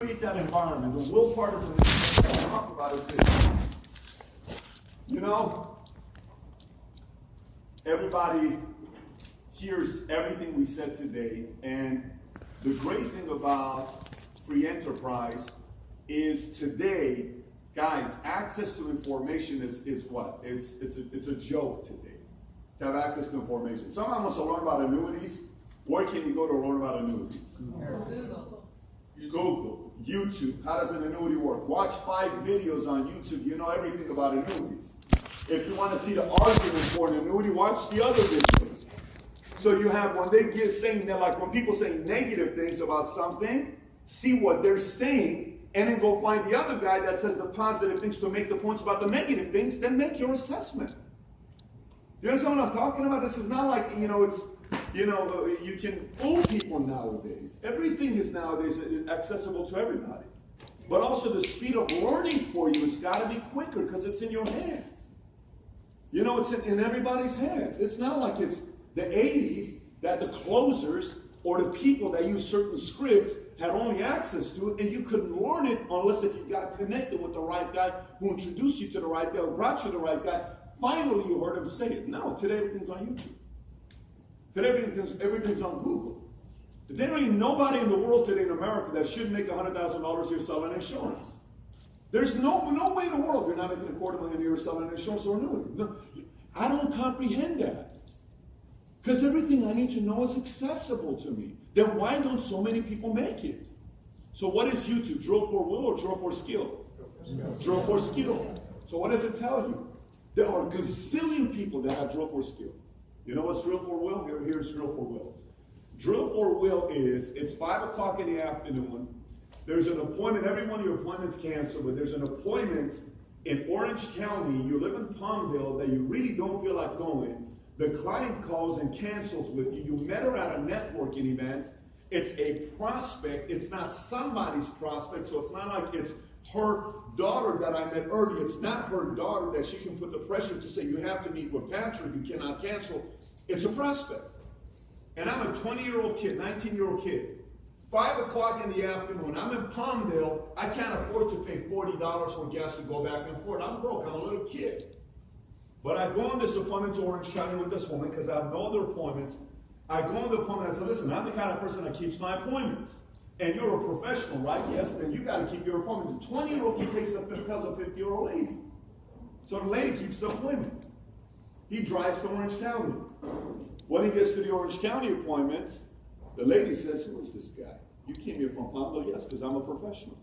Create that environment. The will part of the thing I talk about is this. You know, everybody hears everything we said today, and the great thing about free enterprise is today, guys, access to information is what? It's a joke today to have access to information. Someone wants to learn about annuities. Where can you go to learn about annuities? Google, YouTube. How does an annuity work? Watch 5 videos on YouTube. You know everything about annuities. If you want to see the argument for an annuity, watch the other videos. So you have, when they get saying that, like when people say negative things about something, see what they're saying, and then go find the other guy that says the positive things to make the points about the negative things, then make your assessment. Do you understand what I'm talking about? This is not like, you can fool people nowadays. Everything is nowadays accessible to everybody. But also the speed of learning for you, it's got to be quicker because it's in your hands. It's in everybody's hands. It's not like it's the 80s that the closers or the people that use certain scripts had only access to it, and you couldn't learn it unless if you got connected with the right guy who introduced you to the right guy, who brought you the right guy. Finally, you heard him say it. No, today everything's on YouTube. Today everything's on Google. There ain't nobody in the world today in America that should make $100,000 a year selling insurance. There's no way in the world you're not making $250,000 a year selling insurance or annuity. No, I don't comprehend that. Because everything I need to know is accessible to me. Then why don't so many people make it? So what is YouTube? Drill for will or drill for skill? Drill for skill. So what does it tell you? There are a gazillion people that have drill for skill. You know what's drill for will? Here's drill for will. Drill for will is, it's 5 o'clock in the afternoon. There's an appointment. Every one of your appointments canceled, but there's an appointment in Orange County. You live in Palmdale that you really don't feel like going. The client calls and cancels with you. You met her at a networking event. It's a prospect. It's not somebody's prospect, so it's not like it's her daughter that I met earlier. It's not her daughter that she can put the pressure to say, you have to meet with Patrick, you cannot cancel. It's a prospect. And I'm a 20-year-old kid, 19-year-old kid. 5 o'clock in the afternoon, I'm in Palmdale. I can't afford to pay $40 for gas to go back and forth. I'm broke, I'm a little kid. But I go on this appointment to Orange County with this woman because I have no other appointments. I go on the appointment and I say, listen, I'm the kind of person that keeps my appointments. And you're a professional, right? Yes, then you got to keep your appointment. The 20-year-old kid tells a 50-year-old lady. So the lady keeps the appointment. He drives to Orange County. When he gets to the Orange County appointment, the lady says, who is this guy? You came here from Palmdale? Yes, because I'm a professional.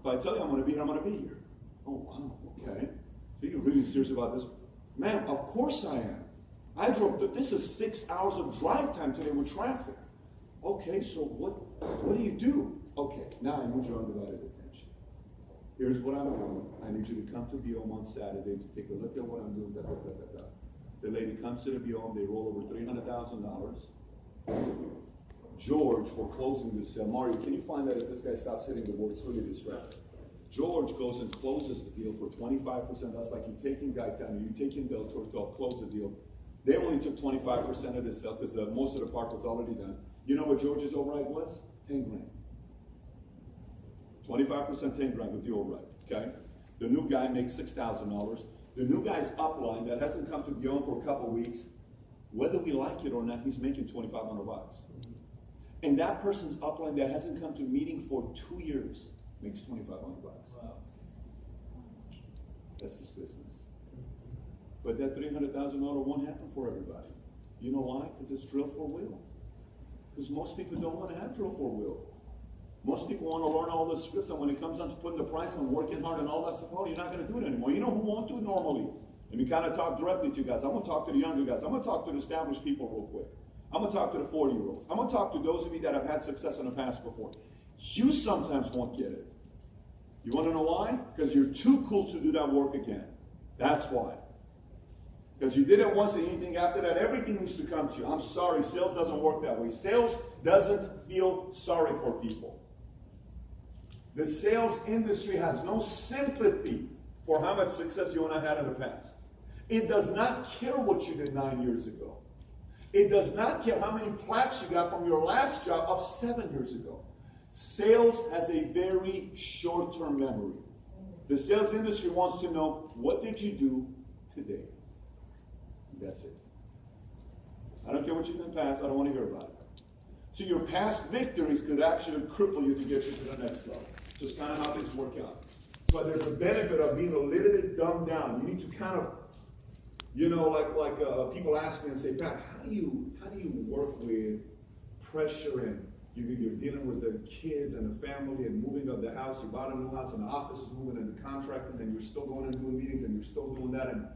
If I tell you I'm going to be here, I'm going to be here. Oh, wow, okay. So you're really serious about this? Ma'am, of course I am. I drove, this is 6 hours of drive time today with traffic. Okay, so what do you do? Okay, now I need your undivided attention. Here's what I'm doing. I need you to come to BOM on Saturday to take a look at what I'm doing. Da, da, da, da, da. The lady comes to the BOM, they roll over $300,000. George, for closing this sale, Mario, can you find that if this guy stops hitting the board, it's really distracting. George goes and closes the deal for 25%. That's like you taking Gaetano, you taking Del Toro to close the deal. They only took 25% of the sale because most of the part was already done. You know what George's override was? 10 grand. 25%, 10 grand with the override, okay? The new guy makes $6,000. The new guy's upline that hasn't come to BOM for a couple of weeks, whether we like it or not, he's making $2,500. And that person's upline that hasn't come to a meeting for 2 years makes $2,500. Wow. That's his business. But that $300,000 won't happen for everybody. You know why? Because it's drill for will. Because most people don't want to have drill for will. Most people want to learn all the scripts, and when it comes down to putting the price on working hard and all that stuff, oh, you're not going to do it anymore. You know who won't do it normally? Let me kind of talk directly to you guys. I'm going to talk to the younger guys. I'm going to talk to the established people real quick. I'm going to talk to the 40-year-olds. I'm going to talk to those of you that have had success in the past before. You sometimes won't get it. You want to know why? Because you're too cool to do that work again. That's why. Because you did it once and anything after that, everything needs to come to you. I'm sorry, sales doesn't work that way. Sales doesn't feel sorry for people. The sales industry has no sympathy for how much success you and I had in the past. It does not care what you did 9 years ago. It does not care how many plaques you got from your last job of 7 years ago. Sales has a very short-term memory. The sales industry wants to know, what did you do today? That's it. I don't care what you did in the past, I don't want to hear about it. So your past victories could actually cripple you to get you to the next level. Just kind of how things work out. But there's a benefit of being a little bit dumbed down. You need to kind of, people ask me and say, Pat, how do you work with pressure and you're dealing with the kids and the family and moving up the house, you bought a new house and the office is moving and the contracting and you're still going and doing meetings and you're still doing that and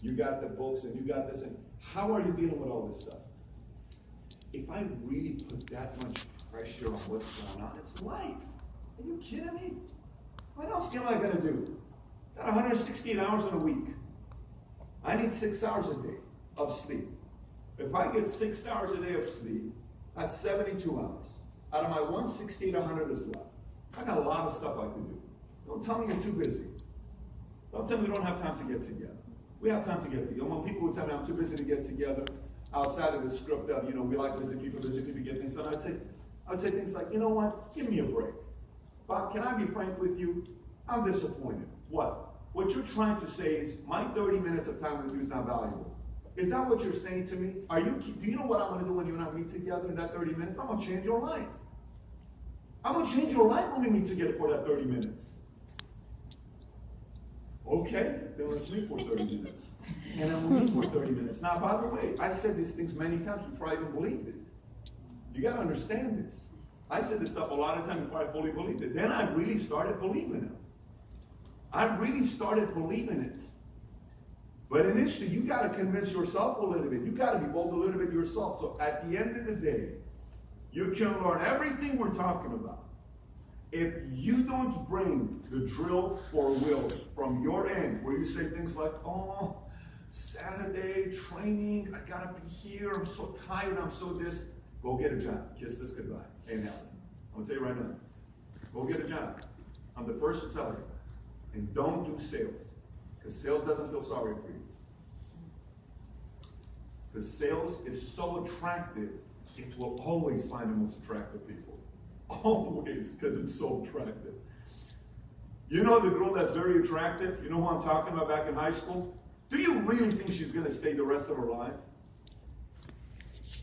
you got the books and you got this and how are you dealing with all this stuff? If I really put that much pressure on what's going on, it's life. Are you kidding me? What else am I gonna do? Got 168 hours in a week. I need 6 hours a day of sleep. If I get 6 hours a day of sleep, that's 72 hours. Out of my 168, 100 is left. I got a lot of stuff I can do. Don't tell me you're too busy. Don't tell me we don't have time to get together. We have time to get together. When people would tell me I'm too busy to get together, outside of the script of, we like busy people, get things done, I'd say things like, you know what, give me a break. Bob, can I be frank with you? I'm disappointed. What? What you're trying to say is, my 30 minutes of time with you is not valuable. Is that what you're saying to me? Do you know what I'm going to do when you and I meet together in that 30 minutes? I'm going to change your life. I'm going to change your life when we meet together for that 30 minutes. Okay, then let's meet for 30 minutes. And then we'll meet for 30 minutes. Now, by the way, I said these things many times before I even believed it. You got to understand this. I said this stuff a lot of times before I fully believed it. Then I really started believing it. I really started believing it. But initially, you got to convince yourself a little bit. You got to be bold a little bit yourself. So at the end of the day, you can learn everything we're talking about. If you don't bring the drill for wills from your end, where you say things like, oh, Saturday training, I got to be here, I'm so tired, I'm so this, go get a job. Kiss this goodbye. Ain't happening. I'm going to tell you right now. Go get a job. I'm the first to tell you. And don't do sales. Because sales doesn't feel sorry for you. Because sales is so attractive, it will always find the most attractive people. Always, because it's so attractive. You know the girl that's very attractive? You know who I'm talking about back in high school? Do you really think she's going to stay the rest of her life?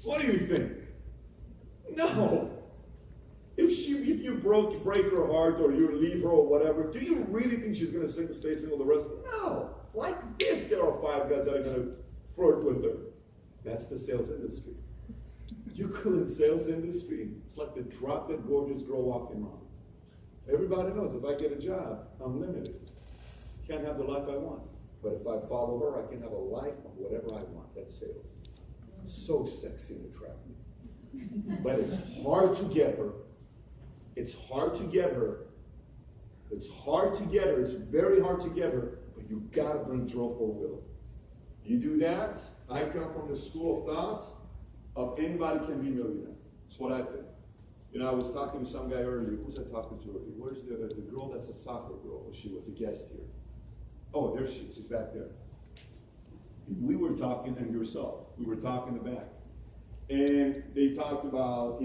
What do you think? No. If you break her heart or you leave her or whatever, do you really think she's going to stay single the rest of her life? No. Like this, there are 5 guys that are going to flirt with her. That's the sales industry. You go in the sales industry, it's like the drop-dead gorgeous girl walking around. Everybody knows if I get a job, I'm limited. Can't have the life I want. But if I follow her, I can have a life of whatever I want. That's sales. So sexy and attractive. But it's hard to get her. It's hard to get her. It's hard to get her. It's very hard to get her. But you gotta bring drill for will. You do that, I come from the school of thought of anybody can be a millionaire. That's what I think. I was talking to some guy earlier. Who was I talking to earlier? Where's the girl that's a soccer girl? She was a guest here. Oh, there she is. She's back there. We were talking, and yourself. We were talking in the back. And they talked about,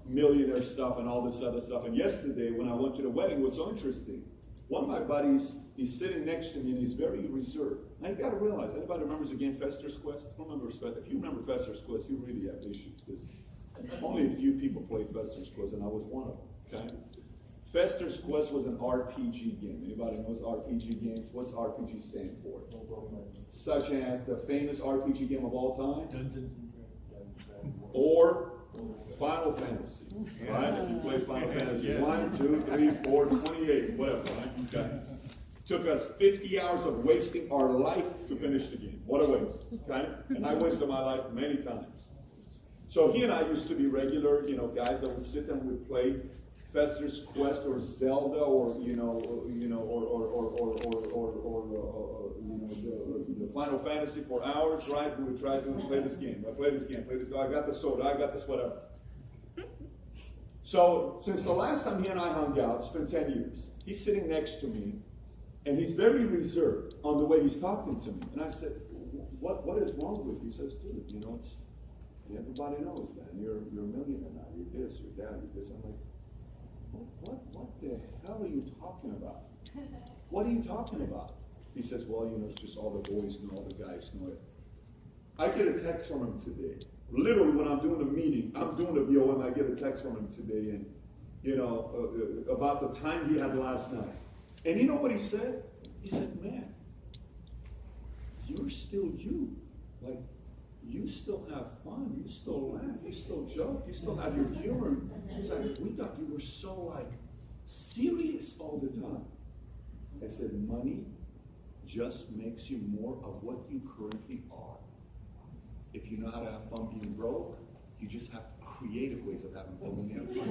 millionaire stuff and all this other stuff. And yesterday, when I went to the wedding, it was so interesting. One of my buddies, he's sitting next to me, and he's very reserved. Now, you got to realize, anybody remembers the game Fester's Quest? I don't remember. If you remember Fester's Quest, you really have issues, because only a few people play Fester's Quest, and I was one of them, okay? Fester's Quest was an RPG game. Anybody knows RPG games? What's RPG stand for? Such as the famous RPG game of all time? Or Final Fantasy, right? If you play Final Fantasy 1, 2, 3, 4, 28, whatever, right? Okay. Took us 50 hours of wasting our life to finish the game. What a waste, okay? And I wasted my life many times. So he and I used to be regular, guys that would sit and would play Fester's Quest or Zelda or the Final Fantasy for hours, right? We would try to play this game. I play this game, I got the soda, I got this whatever. So since the last time he and I hung out, it's been 10 years. He's sitting next to me, and he's very reserved on the way he's talking to me. And I said, what is wrong with you? He says, dude, And everybody knows, man, you're a millionaire now. You're this, you're that, you're this. I'm like, what the hell are you talking about? What are you talking about? He says, well, you know, it's just all the boys know, all the guys know it. I get a text from him today. Literally, when I'm doing a meeting, I'm doing a BOM, I get a text from him today, and, you know, about the time he had last night. And you know what he said? He said, man, you're still you. Like, you still have fun, you still laugh, you still joke, you still have your humor. It's like, we thought you were so, like, serious all the time. I said, money just makes you more of what you currently are. If you know how to have fun being broke, you just have creative ways of having fun when you're broke.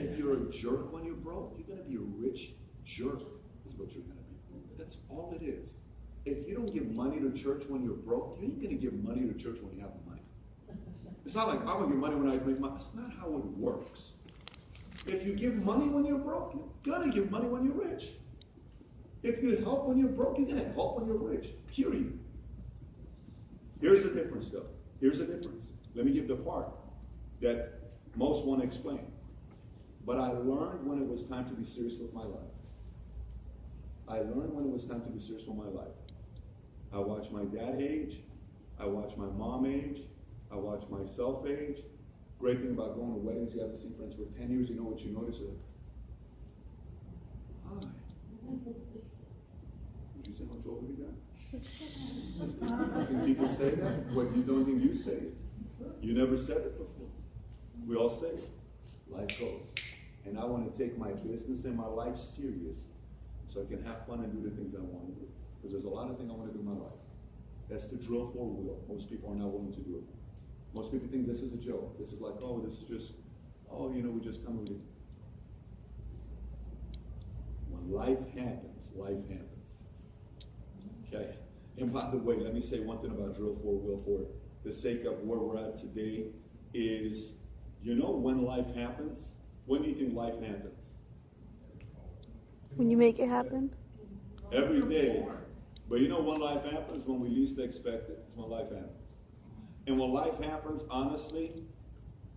If you're a jerk when you're broke, you're going to be a rich jerk, is what you're going to be. That's all it is. If you don't give money to church when you're broke, you ain't going to give money to church when you have money. It's not like, I'm going to give money when I make money. That's not how it works. If you give money when you're broke, you're going to give money when you're rich. If you help when you're broke, you're going to help when you're rich. Period. Here's the difference, though. Here's the difference. Let me give the part that most want to explain. But I learned when it was time to be serious with my life. I learned when it was time to be serious with my life. I watched my dad age. I watched my mom age. I watched myself age. Great thing about going to weddings, you haven't seen friends for 10 years, you know what you notice? Hi. Did you say how much older you got? Can people say that? But you don't think you say it. You never said it before. We all say it. Life goes. And I want to take my business and my life serious so I can have fun and do the things I want to do. Because there's a lot of things I want to do in my life. That's to drill for wheel. Most people are not willing to do it. Most people think this is a joke. This is like, oh, this is just, oh, you know, we just come with it. When life happens, life happens. Okay? And by the way, let me say one thing about drill for wheel for the sake of where we're at today is, you know when life happens? When do you think life happens? When you make it happen? Every day. But you know when life happens? When we least expect it. It's when life happens. And when life happens, honestly,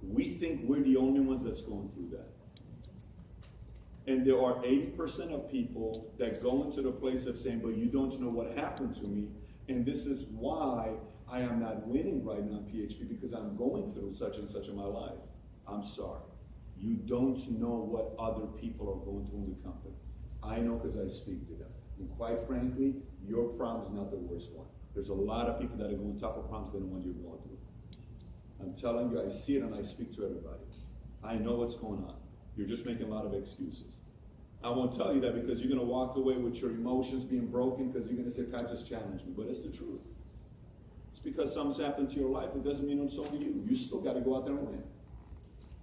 we think we're the only ones that's going through that. And there are 80% of people that go into the place of saying, but you don't know what happened to me. And this is why I am not winning right now in PHP, because I'm going through such and such in my life. I'm sorry. You don't know what other people are going through in the company. I know because I speak to them. And quite frankly, your problem is not the worst one. There's a lot of people that are going tougher problems than the one you're going through. I'm telling you, I see it and I speak to everybody. I know what's going on. You're just making a lot of excuses. I won't tell you that because you're going to walk away with your emotions being broken because you're going to say, God just challenged me. But it's the truth. It's because something's happened to your life. It doesn't mean it's only you. You still got to go out there and win.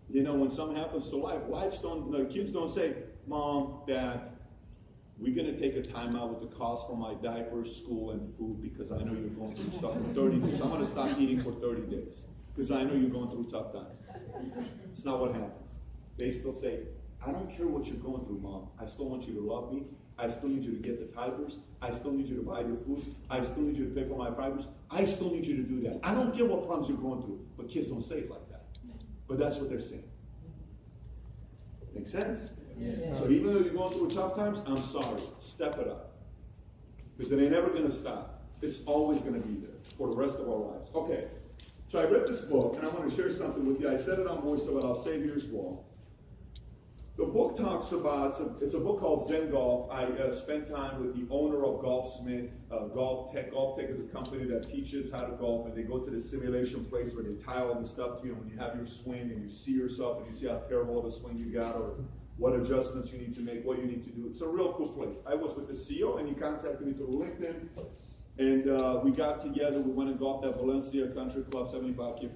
You know, when something happens to life, the kids don't say, Mom, Dad, we're going to take a time out with the cost for my diapers, school, and food because I know you're going through stuff for 30 days. I'm going to stop eating for 30 days because I know you're going through tough times. It's not what happens. They still say, I don't care what you're going through, Mom. I still want you to love me. I still need you to get the diapers. I still need you to buy your food. I still need you to pay for my fibers. I still need you to do that. I don't care what problems you're going through. But kids don't say it like that. But that's what they're saying. Make sense? Yeah. So even though you're going through tough times, I'm sorry. Step it up. Because it ain't ever going to stop. It's always going to be there for the rest of our lives. Okay. So I read this book, and I want to share something with you. I said it on voice, so I'll say it here as well. The book talks about, it's a book called Zen Golf. I spent time with the owner of Golfsmith, Golf Tech. Golf Tech is a company that teaches how to golf, and they go to the simulation place where they tie all the stuff to you, and when you have your swing and you see yourself and you see how terrible of a swing you got or what adjustments you need to make, what you need to do. It's a real cool place. I was with the CEO, and he contacted me through LinkedIn, and we got together. We went and golfed at Valencia Country Club, 75K.